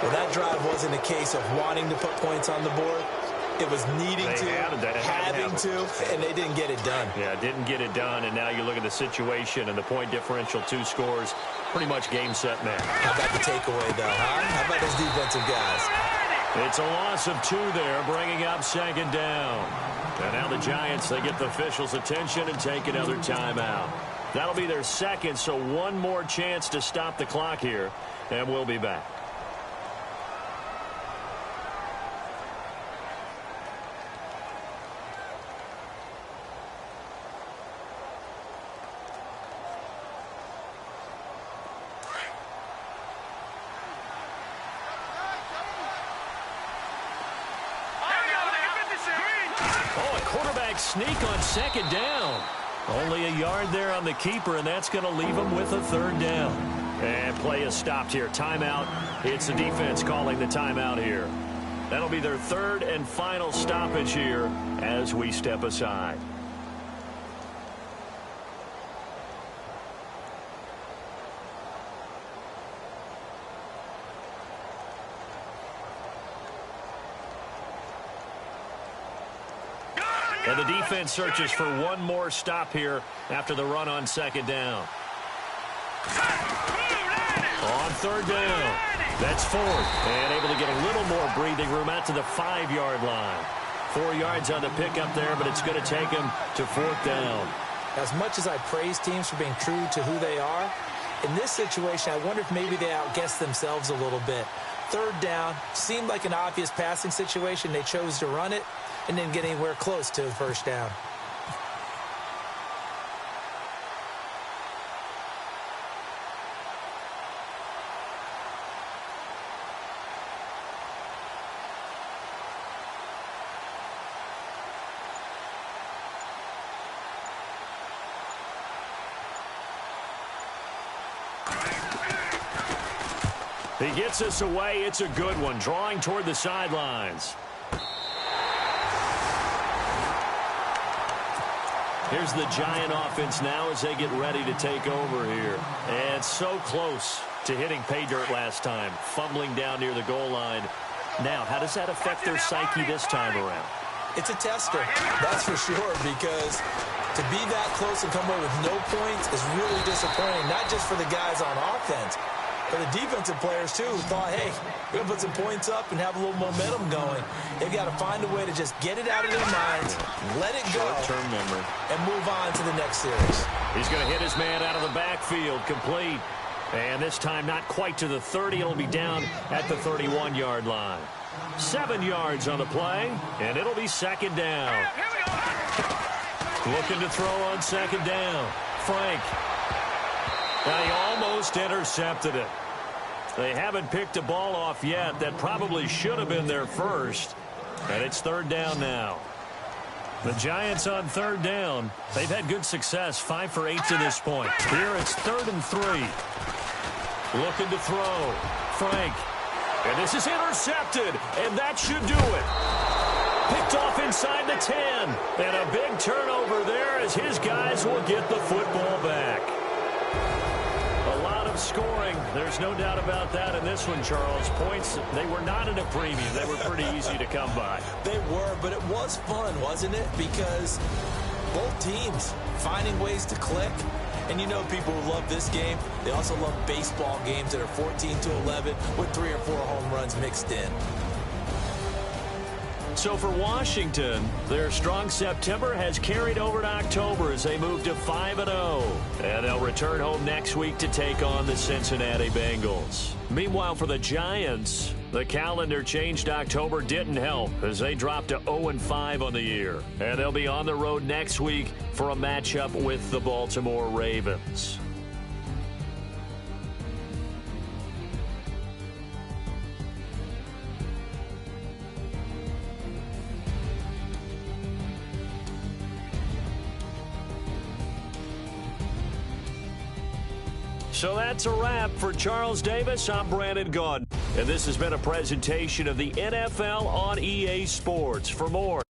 Well, that drive wasn't a case of wanting to put points on the board. It was needing to, having to, and they didn't get it done.
Yeah, didn't get it done, and now you look at the situation and the point differential, 2 scores, pretty much game, set, match.
How about the takeaway, though, huh? How about those defensive guys?
It's a loss of 2 there, bringing up 2nd down. And now the Giants, they get the officials' attention and take another timeout. That'll be their 2nd, so one more chance to stop the clock here, and we'll be back. Sneak on 2nd down. Only a yard there on the keeper, and that's going to leave him with a 3rd down. And play is stopped here. Timeout. It's the defense calling the timeout here. That'll be their 3rd and final stoppage here as we step aside. And the defense searches for one more stop here after the run on 2nd down. On 3rd down, that's 4th. And able to get a little more breathing room out to the 5-yard line. 4 yards on the pickup there, but it's going to take him to 4th down.
As much as I praise teams for being true to who they are, in this situation, I wonder if maybe they outguessed themselves a little bit. 3rd down seemed like an obvious passing situation. They chose to run it and didn't get anywhere close to the 1st down.
He gets us away. It's a good one, drawing toward the sidelines. Here's the Giant offense now as they get ready to take over here. And so close to hitting pay dirt last time, fumbling down near the goal line. Now, how does that affect their psyche this time around?
It's a tester, that's for sure, because to be that close and come away with no points is really disappointing, not just for the guys on offense, but the defensive players, too, who thought, hey, we're going to put some points up and have a little momentum going. They've got to find a way to just get it out of their minds, let it go,
short-term memory,
and move on to the next series.
He's going to hit his man out of the backfield, complete. And this time not quite to the 30. It'll be down at the 31-yard line. 7 yards on the play, and it'll be second down. Looking to throw on second down. Frank. Now he almost intercepted it. They haven't picked a ball off yet. That probably should have been their first. And it's third down now. The Giants on third down. They've had good success, 5 for 8 to this point. Here it's 3rd and 3. Looking to throw. Frank. And this is intercepted. And that should do it. Picked off inside the 10. And a big turnover there as his guys will get the football back. A lot of scoring. There's no doubt about that in this one, Charles. Points, they were not in a premium. They were pretty easy to come by.
They were, but it was fun, wasn't it? Because both teams finding ways to click. And you know people who love this game, they also love baseball games that are 14-11 with 3 or 4 home runs mixed in.
So for Washington, their strong September has carried over to October as they move to 5-0. And they'll return home next week to take on the Cincinnati Bengals. Meanwhile, for the Giants, the calendar changed October didn't help as they dropped to 0-5 on the year. And they'll be on the road next week for a matchup with the Baltimore Ravens. So that's a wrap for Charles Davis. I'm Brandon Gaudin. And this has been a presentation of the NFL on EA Sports. For more